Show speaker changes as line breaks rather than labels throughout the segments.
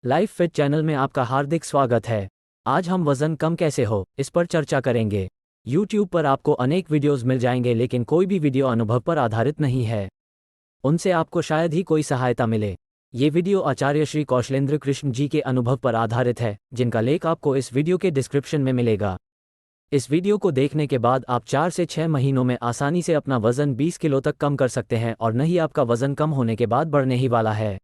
Life fit channel में आपका हार्दिक स्वागत है। आज हम वजन कम कैसे हो इस पर चर्चा करेंगे। YouTube पर आपको अनेक वीडियोस मिल जाएंगे, लेकिन कोई भी वीडियो अनुभव पर आधारित नहीं है। उनसे आपको शायद ही कोई सहायता मिले। ये वीडियो आचार्य श्री कौशलेंद्र कृष्ण जी के अनुभव पर आधारित है, जिनका लेख आपको इस वीडियो के डिस्क्रिप्शन में मिलेगा। इस वीडियो को देखने के बाद आप 4 से 6 महीनों में आसानी से अपना वजन 20 किलो तक कम कर सकते हैं, और नहीं आपका वजन कम होने के बाद बढ़ने ही वाला है।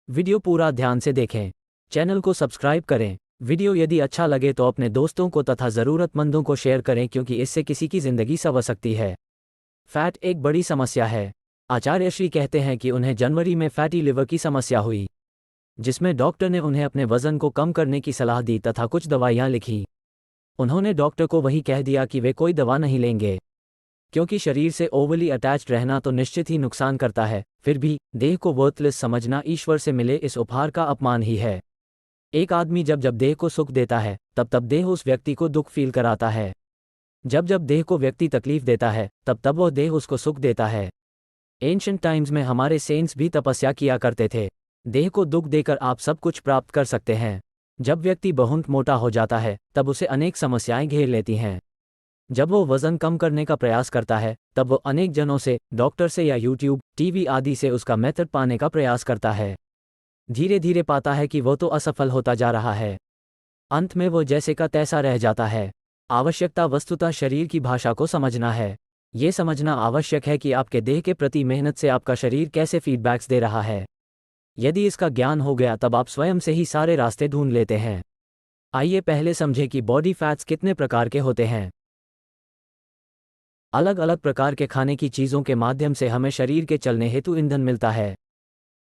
वीडियो पूरा ध्यान से देखें, चैनल को सब्सक्राइब करें। वीडियो यदि अच्छा लगे तो अपने दोस्तों को तथा ज़रूरतमंदों को शेयर करें, क्योंकि इससे किसी की ज़िंदगी संवर सकती है। फैट एक बड़ी समस्या है। आचार्य श्री कहते हैं कि उन्हें जनवरी में फैटी लिवर की समस्या हुई, जिसमें डॉक्टर ने उन्हें अपने वजन को कम करने की सलाह दी तथा कुछ दवाइयाँ लिखी। उन्होंने डॉक्टर को वही कह दिया कि वे कोई दवा नहीं लेंगे, क्योंकि शरीर से ओवरली अटैच्ड रहना तो निश्चित ही नुकसान करता है। फिर भी देह को वर्थलेस समझना ईश्वर से मिले इस उपहार का अपमान ही है। एक आदमी जब जब देह को सुख देता है, तब तब देह उस व्यक्ति को दुख फील कराता है। जब जब देह को व्यक्ति तकलीफ देता है, तब तब वह देह उसको सुख देता है। एंशिएंट टाइम्स में हमारे सेंट्स भी तपस्या किया करते थे। देह को दुख देकर आप सब कुछ प्राप्त कर सकते हैं। जब व्यक्ति बहुत मोटा हो जाता है, तब उसे अनेक समस्याएं घेर लेती हैं। जब वो वजन कम करने का प्रयास करता है, तब वो अनेक जनों से, डॉक्टर से या यूट्यूब, टीवी आदि से उसका मेथड पाने का प्रयास करता है। धीरे धीरे पाता है कि वो तो असफल होता जा रहा है। अंत में वो जैसे का तैसा रह जाता है। आवश्यकता वस्तुतः शरीर की भाषा को समझना है। ये समझना आवश्यक है कि आपके देह के प्रति मेहनत से आपका शरीर कैसे फीडबैक्स दे रहा है। यदि इसका ज्ञान हो गया, तब आप स्वयं से ही सारे रास्ते ढूंढ लेते हैं। आइए पहले समझें कि बॉडी फैट्स कितने प्रकार के होते हैं। अलग अलग प्रकार के खाने की चीज़ों के माध्यम से हमें शरीर के चलने हेतु ईंधन मिलता है।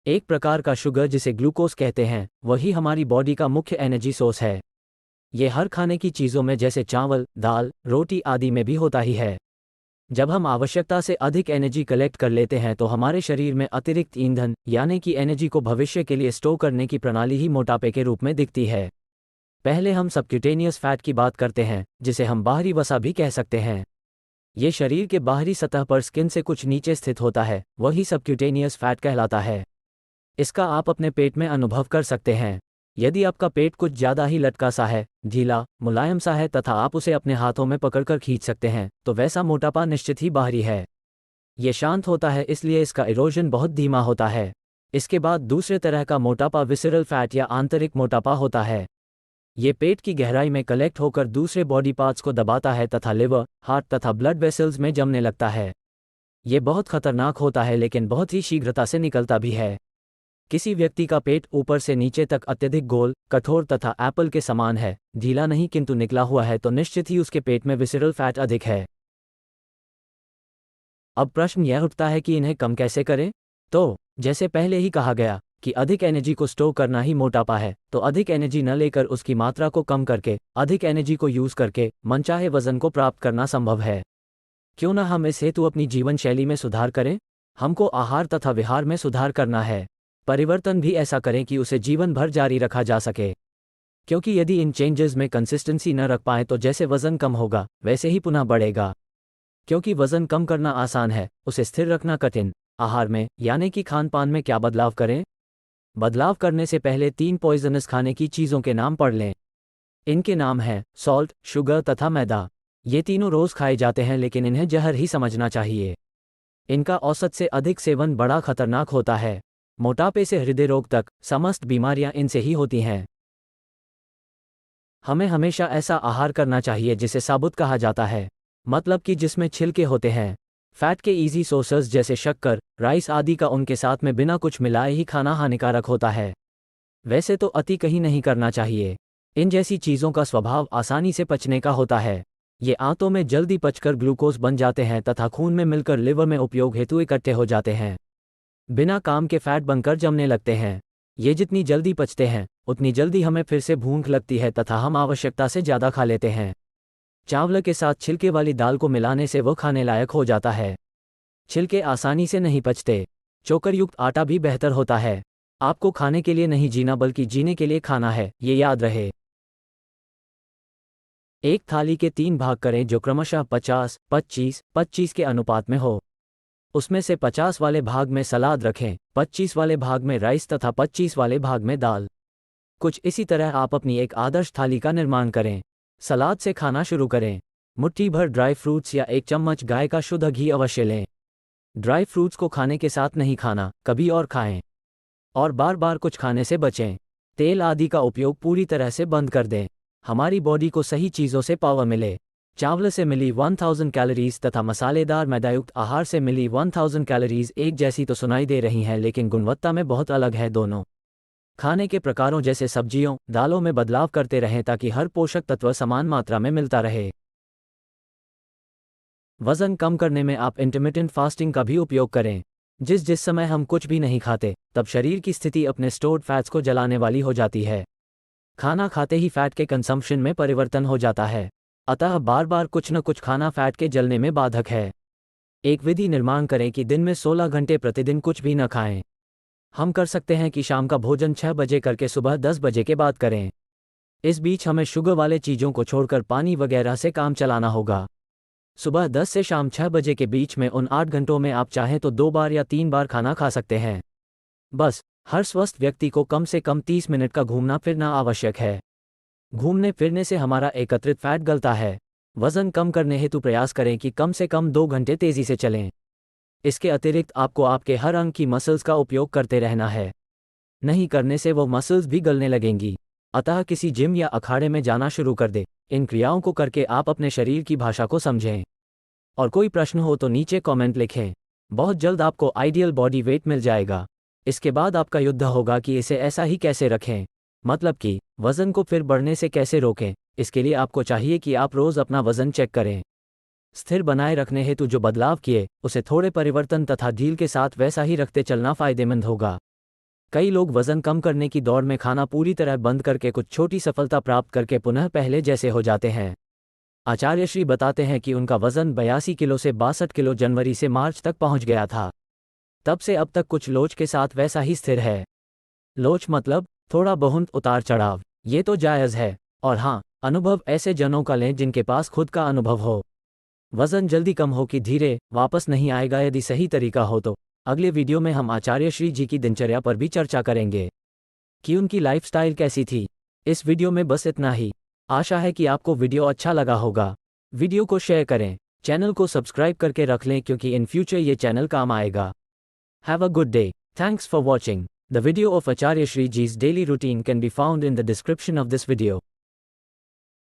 एक प्रकार का शुगर, जिसे ग्लूकोज कहते हैं, वही हमारी बॉडी का मुख्य एनर्जी सोर्स है। ये हर खाने की चीज़ों में, जैसे चावल, दाल, रोटी आदि में भी होता ही है। जब हम आवश्यकता से अधिक एनर्जी कलेक्ट कर लेते हैं, तो हमारे शरीर में अतिरिक्त ईंधन यानी कि एनर्जी को भविष्य के लिए स्टोर करने की प्रणाली ही मोटापे के रूप में दिखती है। पहले हम सबक्यूटेनियस फैट की बात करते हैं, जिसे हम बाहरी वसा भी कह सकते हैं। ये शरीर के बाहरी सतह पर स्किन से कुछ नीचे स्थित होता है, वही सबक्यूटेनियस फैट कहलाता है। इसका आप अपने पेट में अनुभव कर सकते हैं। यदि आपका पेट कुछ ज़्यादा ही लटका सा है, ढीला मुलायम सा है, तथा आप उसे अपने हाथों में पकड़कर खींच सकते हैं, तो वैसा मोटापा निश्चित ही बाहरी है। ये शांत होता है, इसलिए इसका इरोजन बहुत धीमा होता है। इसके बाद दूसरे तरह का मोटापा विसरल फैट या आंतरिक मोटापा होता है। ये पेट की गहराई में कलेक्ट होकर दूसरे बॉडी पार्ट्स को दबाता है तथा लिवर, हार्ट तथा ब्लड वेसल्स में जमने लगता है। ये बहुत खतरनाक होता है, लेकिन बहुत ही शीघ्रता से निकलता भी है। किसी व्यक्ति का पेट ऊपर से नीचे तक अत्यधिक गोल, कठोर तथा एप्पल के समान है, ढीला नहीं किंतु निकला हुआ है, तो निश्चित ही उसके पेट में विसरल फैट अधिक है। अब प्रश्न यह उठता है कि इन्हें कम कैसे करें। तो जैसे पहले ही कहा गया कि अधिक एनर्जी को स्टोर करना ही मोटापा है, तो अधिक एनर्जी न लेकर उसकी मात्रा को कम करके, अधिक एनर्जी को यूज करके मनचाहे वजन को प्राप्त करना संभव है। क्यों न हम इस हेतु अपनी जीवन शैली में सुधार करें। हमको आहार तथा विहार में सुधार करना है। परिवर्तन भी ऐसा करें कि उसे जीवन भर जारी रखा जा सके, क्योंकि यदि इन चेंजेस में कंसिस्टेंसी न रख पाए, तो जैसे वजन कम होगा वैसे ही पुनः बढ़ेगा। क्योंकि वजन कम करना आसान है, उसे स्थिर रखना कठिन। आहार में यानी कि खान पान में क्या बदलाव करें। बदलाव करने से पहले 3 पॉइजनस खाने की चीज़ों के नाम पढ़ लें। इनके नाम हैं सॉल्ट, शुगर तथा मैदा। ये तीनों रोज़ खाए जाते हैं, लेकिन इन्हें जहर ही समझना चाहिए। इनका औसत से अधिक सेवन बड़ा खतरनाक होता है। मोटापे से हृदय रोग तक समस्त बीमारियां इनसे ही होती हैं। हमें हमेशा ऐसा आहार करना चाहिए जिसे साबुत कहा जाता है, मतलब कि जिसमें छिलके होते हैं। फैट के इजी सोर्सेस जैसे शक्कर, राइस आदि का उनके साथ में बिना कुछ मिलाए ही खाना हानिकारक होता है। वैसे तो अति कहीं नहीं करना चाहिए। इन जैसी चीज़ों का स्वभाव आसानी से पचने का होता है। ये आंतों में जल्दी पचकर ग्लूकोज बन जाते हैं तथा खून में मिलकर लिवर में उपयोग हेतु इकट्ठे हो जाते हैं। बिना काम के फैट बनकर जमने लगते हैं। ये जितनी जल्दी पचते हैं, उतनी जल्दी हमें फिर से भूख लगती है तथा हम आवश्यकता से ज़्यादा खा लेते हैं। चावल के साथ छिलके वाली दाल को मिलाने से वो खाने लायक हो जाता है। छिलके आसानी से नहीं पचते। चोकर युक्त आटा भी बेहतर होता है। आपको खाने के लिए नहीं जीना, बल्कि जीने के लिए खाना है, ये याद रहे। एक थाली के 3 भाग करें, जो क्रमशः 50, 25, 25 के अनुपात में हो। उसमें से 50 वाले भाग में सलाद रखें, 25 वाले भाग में राइस तथा 25 वाले भाग में दाल। कुछ इसी तरह आप अपनी एक आदर्श थाली का निर्माण करें। सलाद से खाना शुरू करें। मुट्ठी भर ड्राई फ्रूट्स या 1 चम्मच गाय का शुद्ध घी अवश्य लें। ड्राई फ्रूट्स को खाने के साथ नहीं खाना, कभी और खाएं। और बार बार कुछ खाने से बचें। तेल आदि का उपयोग पूरी तरह से बंद कर दें। हमारी बॉडी को सही चीज़ों से पावर मिले। चावल से मिली 1000 कैलोरीज तथा मसालेदार मैदायुक्त आहार से मिली 1000 कैलोरीज एक जैसी तो सुनाई दे रही हैं, लेकिन गुणवत्ता में बहुत अलग है दोनों। खाने के प्रकारों जैसे सब्जियों, दालों में बदलाव करते रहें ताकि हर पोषक तत्व समान मात्रा में मिलता रहे। वज़न कम करने में आप इंटरमिटेंट फास्टिंग का भी उपयोग करें। जिस समय हम कुछ भी नहीं खाते, तब शरीर की स्थिति अपने स्टोर्ड फैट्स को जलाने वाली हो जाती है। खाना खाते ही फैट के कंजम्पशन में परिवर्तन हो जाता है। अतः बार बार कुछ न कुछ खाना फैट के जलने में बाधक है। एक विधि निर्माण करें कि दिन में 16 घंटे प्रतिदिन कुछ भी न खाएं। हम कर सकते हैं कि शाम का भोजन 6 बजे करके सुबह 10 बजे के बाद करें। इस बीच हमें शुगर वाले चीज़ों को छोड़कर पानी वगैरह से काम चलाना होगा। सुबह 10 से शाम 6 बजे के बीच में उन 8 घंटों में आप चाहें तो 2 बार या 3 बार खाना खा सकते हैं। बस हर स्वस्थ व्यक्ति को कम से कम 30 मिनट का घूमना फिरना आवश्यक है। घूमने फिरने से हमारा एकत्रित फैट गलता है। वज़न कम करने हेतु प्रयास करें कि कम से कम 2 घंटे तेज़ी से चलें। इसके अतिरिक्त आपको आपके हर अंग की मसल्स का उपयोग करते रहना है। नहीं करने से वो मसल्स भी गलने लगेंगी। अतः किसी जिम या अखाड़े में जाना शुरू कर दे। इन क्रियाओं को करके आप अपने शरीर की भाषा को समझें। और कोई प्रश्न हो तो नीचे कमेंट लिखें। बहुत जल्द आपको आइडियल बॉडी वेट मिल जाएगा। इसके बाद आपका युद्ध होगा कि इसे ऐसा ही कैसे रखें, मतलब कि वज़न को फिर बढ़ने से कैसे रोकें। इसके लिए आपको चाहिए कि आप रोज़ अपना वज़न चेक करें। स्थिर बनाए रखने हेतु जो बदलाव किए उसे थोड़े परिवर्तन तथा ढील के साथ वैसा ही रखते चलना फ़ायदेमंद होगा। कई लोग वज़न कम करने की दौड़ में खाना पूरी तरह बंद करके कुछ छोटी सफलता प्राप्त करके पुनः पहले जैसे हो जाते हैं। आचार्य श्री बताते हैं कि उनका वज़न 82 किलो से 62 किलो जनवरी से मार्च तक पहुंच गया था। तब से अब तक कुछ लोच के साथ वैसा ही स्थिर है। लोच मतलब थोड़ा बहुत उतार चढ़ाव, ये तो जायज़ है। और हाँ, अनुभव ऐसे जनों का लें जिनके पास खुद का अनुभव हो। वज़न जल्दी कम हो कि धीरे वापस नहीं आएगा, यदि सही तरीका हो तो। अगले वीडियो में हम आचार्य श्री जी की दिनचर्या पर भी चर्चा करेंगे कि उनकी लाइफस्टाइल कैसी थी। इस वीडियो में बस इतना ही। आशा है कि आपको वीडियो अच्छा लगा होगा। वीडियो को शेयर करें, चैनल को सब्सक्राइब करके रख लें क्योंकि इन फ्यूचर ये चैनल काम आएगा। Have a good day. Thanks for watching. The video of Acharya Shri Ji's daily routine can be found in the description of this video.